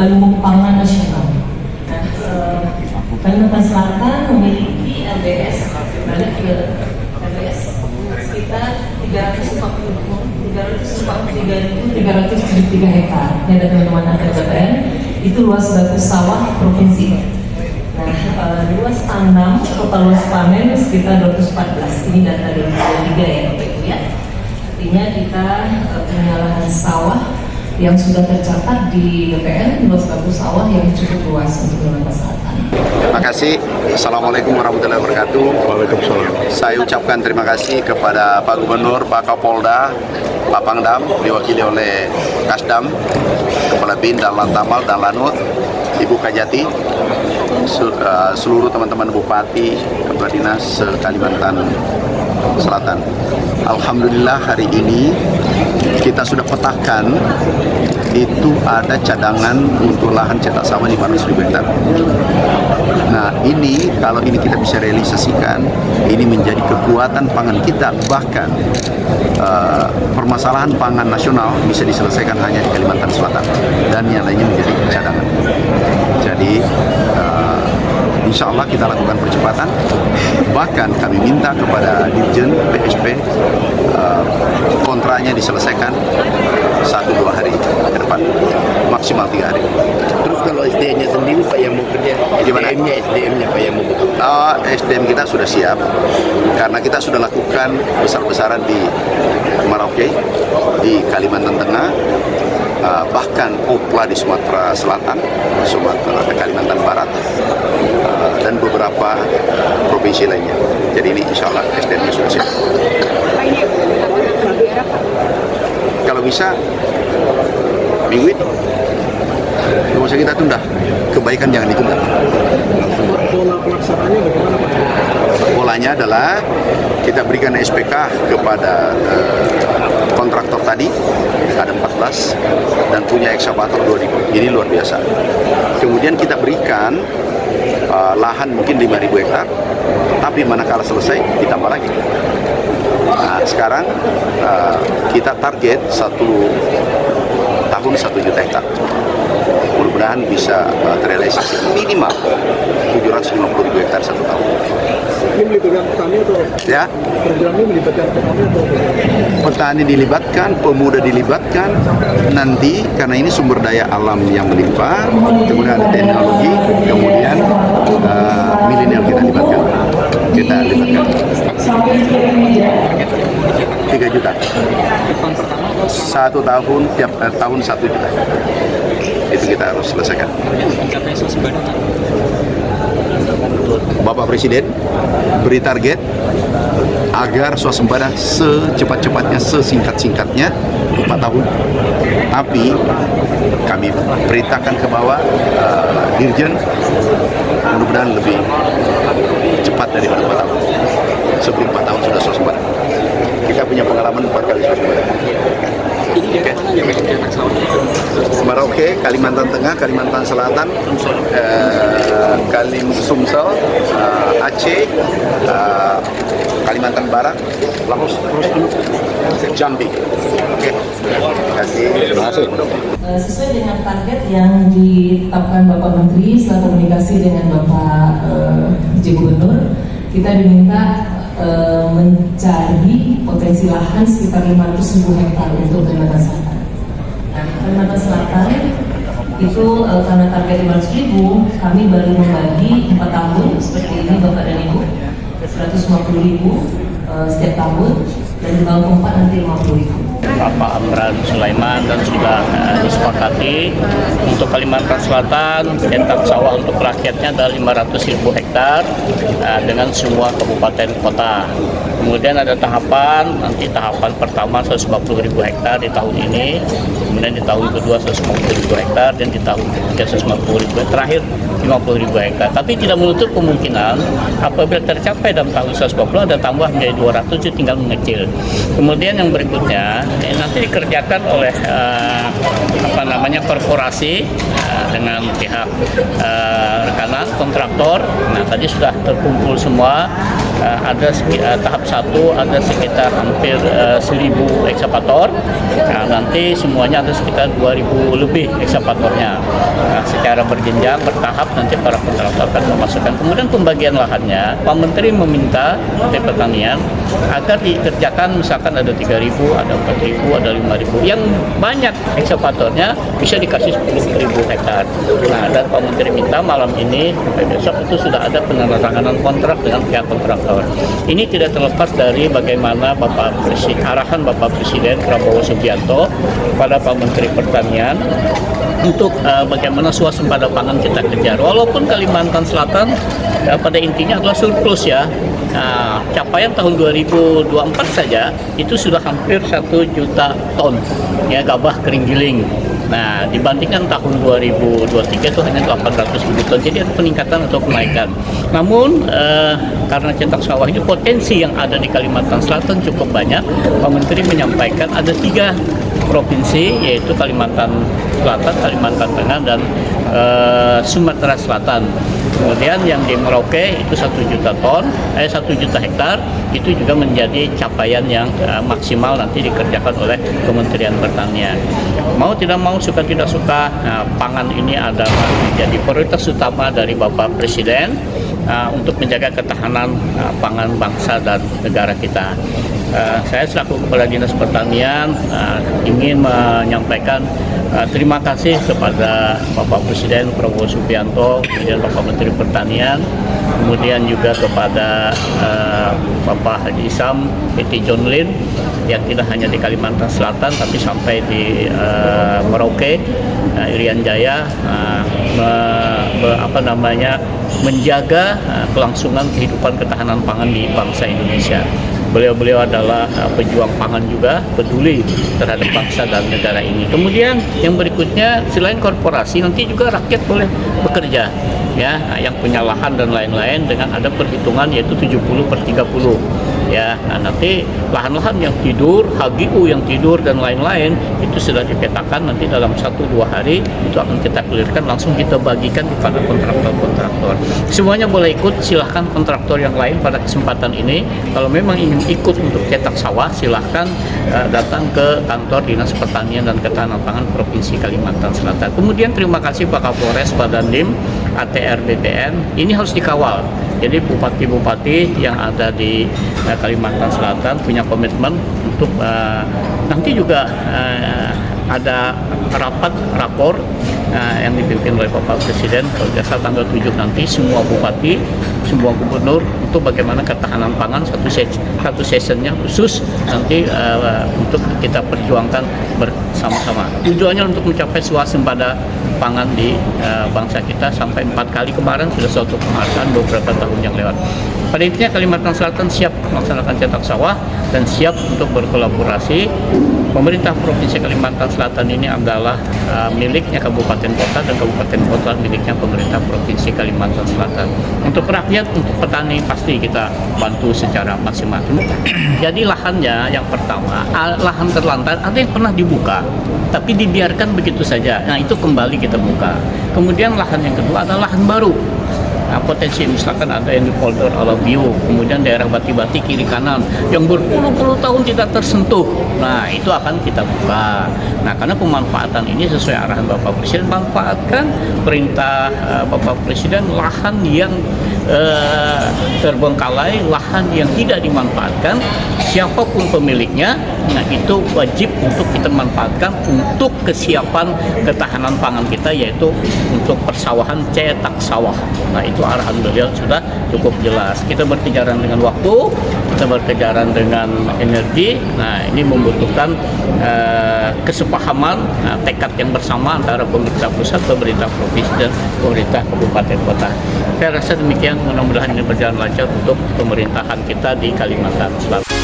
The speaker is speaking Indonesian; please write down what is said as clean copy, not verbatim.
lumbung pangan nasional. Nah, Kalimantan Selatan memiliki LBS, balik ke LBS sekitar 343.373 hektar. Ini ada teman-teman APBN, itu luas bagus sawah provinsi. Nah, luas tanam, total luas panen sekitar 214. Ini data dari 2023 ya, Bapak Ibu ya. Artinya kita punya lahan sawah yang sudah tercatat di BPN, luas bagus sawah yang cukup luas untuk Kalimantan Selatan. Terima kasih. Assalamualaikum warahmatullahi wabarakatuh. Waalaikumsalam. Saya ucapkan terima kasih kepada Pak Gubernur, Pak Kapolda, Pak Pangdam, diwakili oleh Kasdam, Kepala BIN dan Lantamal dan Lanut, Ibu Kajati, seluruh teman-teman Bupati, Kepala Dinas Kalimantan Selatan. Alhamdulillah hari ini kita sudah petakan itu ada cadangan untuk lahan cetak sawah 500.000 hektar. Nah ini kalau ini kita bisa realisasikan, ini menjadi kekuatan pangan kita, bahkan permasalahan pangan nasional bisa diselesaikan hanya di Kalimantan Selatan dan yang lainnya menjadi cadangan. Jadi insya Allah kita lakukan percepatan, bahkan kami minta kepada Dirjen PSP kontraknya diselesaikan 1-2 hari ke depan, maksimal 3 hari. Terus kalau SDM-nya sendiri Pak yang mau kerja, SDM-nya Pak yang mau bekerja? SDM kita sudah siap, karena kita sudah lakukan besar-besaran di Merauke, di Kalimantan Tengah, bahkan Opla di Sumatera Selatan, Kalimantan Barat, dan beberapa provinsi lainnya. Jadi ini insya Allah SDM-nya sudah siap. Kalau bisa minggu ini, nggak usah kita tunda. Kebaikan jangan ditunda. Pola pelaksanaannya bagaimana Pak? Polanya adalah kita berikan SPK kepada kontraktor tadi, ada 14, dan punya ekskavator 2.000. Ini luar biasa. Kemudian kita berikan lahan mungkin 5.000 hektar, tapi manakala selesai ditambah lagi. Nah, sekarang kita target 1 tahun 1 juta hektar. Mudah-mudahan bisa terrealisasi minimal 750.000 hektar 1 tahun. Ini melibatkan petani atau? Ya. Program ini melibatkan petani atau? Petani dilibatkan, pemuda dilibatkan, nanti karena ini sumber daya alam yang melimpah, kemudian ada teknologi, kemudian milenial kita libatkan. 3 juta. 1 tahun, tiap tahun 1 juta. Itu kita harus selesaikan. Bapak Presiden beri target agar swasembada secepat-cepatnya, sesingkat-singkatnya 4 tahun. Tapi kami perintahkan ke bawah Dirjen, mudah-mudahan lebih cepat daripada 4 tahun. Sebelum 4 tahun sudah swasembada. Kita punya pengalaman 4 kali swasembada. Okay. Merauke, Kalimantan Tengah, Kalimantan Selatan, Sumsel, Aceh, Kalimantan Barat, Laos, Jambi. Oke. Terima kasih. Sesuai dengan target yang ditetapkan Bapak Menteri setelah komunikasi dengan Bapak Ibu Gubernur, kita diminta mencari potensi lahan sekitar 500.000 hektar untuk Kalimantan Selatan. Nah, Kalimantan Selatan itu karena target 500.000, kami baru membagi 4 tahun seperti ini Bapak dan Ibu, 150.000 setiap tahun, dan di tahun keempat nanti 50.000. Bapak Amran Sulaiman dan sudah disepakati untuk Kalimantan Selatan cetak sawah untuk rakyatnya ada 500.000 hektar dengan semua kabupaten kota. Kemudian ada tahapan, nanti tahapan pertama 150.000 hektar di tahun ini, kemudian di tahun kedua 150.000 hektar, dan di tahun ketiga 150.000, terakhir 50.000 hektar. Tapi tidak menutup kemungkinan apabila tercapai dalam tahun 150 ada tambah menjadi 200, tinggal mengecil. Kemudian yang berikutnya nanti dikerjakan oleh korporasi dengan pihak rekanan kontraktor. Nah tadi sudah terkumpul semua. tahap 1 ada sekitar hampir 1.000 ekskavator. Nah, nanti semuanya ada sekitar 2.000 lebih ekskavatornya. Nah, secara berjenjang, bertahap nanti para kontraktor akan memasukkan. Kemudian pembagian lahannya, Pak Menteri meminta Menteri Pertanian agar dikerjakan misalkan ada 3.000, ada 4.000, ada 5.000. Yang banyak ekskavatornya bisa dikasih 10.000 hektar. Nah, dan Pak Menteri minta malam ini sampai besok itu sudah ada penandatanganan kontrak dengan pihak kontraktor. Ini tidak terlepas dari bagaimana arahan Bapak Presiden Prabowo Subianto kepada Pak Menteri Pertanian untuk bagaimana swasembada pangan kita kejar. Walaupun Kalimantan Selatan pada intinya adalah surplus ya. Nah, capaian tahun 2024 saja itu sudah hampir 1 juta ton ya gabah kering giling. Nah, dibandingkan tahun 2023 itu hanya 800.000 ton. Jadi ada peningkatan atau kenaikan. Namun karena cetak sawah ini potensi yang ada di Kalimantan Selatan cukup banyak, Pak Menteri menyampaikan ada 3 provinsi yaitu Kalimantan Selatan, Kalimantan Tengah, dan Sumatera Selatan. Kemudian yang di Merauke itu 1 juta hektar, itu juga menjadi capaian yang maksimal nanti dikerjakan oleh Kementerian Pertanian. Mau tidak mau, suka tidak suka, pangan ini adalah menjadi prioritas utama dari Bapak Presiden untuk menjaga ketahanan pangan bangsa dan negara kita. Saya selaku Kepala Dinas Pertanian ingin menyampaikan terima kasih kepada Bapak Presiden Prabowo Subianto, kemudian Bapak Menteri Pertanian, kemudian juga kepada Bapak Haji Isam Eti John Lin yang tidak hanya di Kalimantan Selatan tapi sampai di Merauke, Irian Jaya, menjaga kelangsungan kehidupan ketahanan pangan di bangsa Indonesia. Beliau adalah pejuang pangan juga, peduli terhadap bangsa dan negara ini. Kemudian yang berikutnya, selain korporasi, nanti juga rakyat boleh bekerja, ya, yang punya lahan dan lain-lain dengan ada perhitungan yaitu 70/30. Ya, nanti lahan-lahan yang tidur, HGU yang tidur dan lain-lain itu sudah dipetakan, nanti dalam 1-2 hari itu akan kita clearkan, langsung kita bagikan kepada kontraktor-kontraktor. Semuanya boleh ikut, silahkan kontraktor yang lain pada kesempatan ini kalau memang ingin ikut untuk cetak sawah, silahkan datang ke kantor Dinas Pertanian dan Ketahanan Pangan Provinsi Kalimantan Selatan. Kemudian terima kasih Pak Kapolres, Pak Dandim, ATR BPN, ini harus dikawal. Jadi bupati-bupati yang ada di Kalimantan Selatan punya komitmen untuk nanti juga ada rapor yang dipimpin oleh Bapak Presiden kalau jasa tanggal 7 nanti, semua bupati, semua gubernur, untuk bagaimana ketahanan pangan satu sessionnya khusus nanti untuk kita perjuangkan bersama-sama. Tujuannya untuk mencapai swasembada pangan di bangsa kita sampai 4 kali kemarin sudah suatu penghargaan beberapa tahun yang lewat. Pada intinya Kalimantan Selatan siap melaksanakan cetak sawah dan siap untuk berkolaborasi. Pemerintah Provinsi Kalimantan Selatan ini adalah miliknya kabupaten kota dan kabupaten kota miliknya pemerintah Provinsi Kalimantan Selatan. Untuk rakyat, untuk petani pasti kita bantu secara maksimal. Jadi lahannya yang pertama, lahan terlantar ada yang pernah dibuka tapi dibiarkan begitu saja. Nah, itu kembali kita buka. Kemudian lahan yang kedua adalah lahan baru. Nah, potensi misalkan ada yang di polder Alabio, kemudian daerah Bati-Bati kiri kanan yang berpuluh-puluh tahun tidak tersentuh. Nah, itu akan kita buka. Nah, karena pemanfaatan ini sesuai arahan Bapak Presiden, manfaatkan perintah Bapak Presiden, lahan yang terbengkalai, lahan yang tidak dimanfaatkan, siapapun pemiliknya, nah itu wajib untuk kita manfaatkan untuk kesiapan ketahanan pangan kita, yaitu untuk persawahan, cetak sawah. Nah, itu arahan beliau sudah cukup jelas. Kita berkejaran dengan waktu, kita berkejaran dengan energi. Nah, ini membutuhkan kesepahaman, tekad yang bersama antara pemerintah pusat, pemerintah provinsi, dan pemerintah kabupaten kota. Saya rasa demikian, mudah-mudahan ini berjalan lancar untuk pemerintahan kita di Kalimantan Selatan.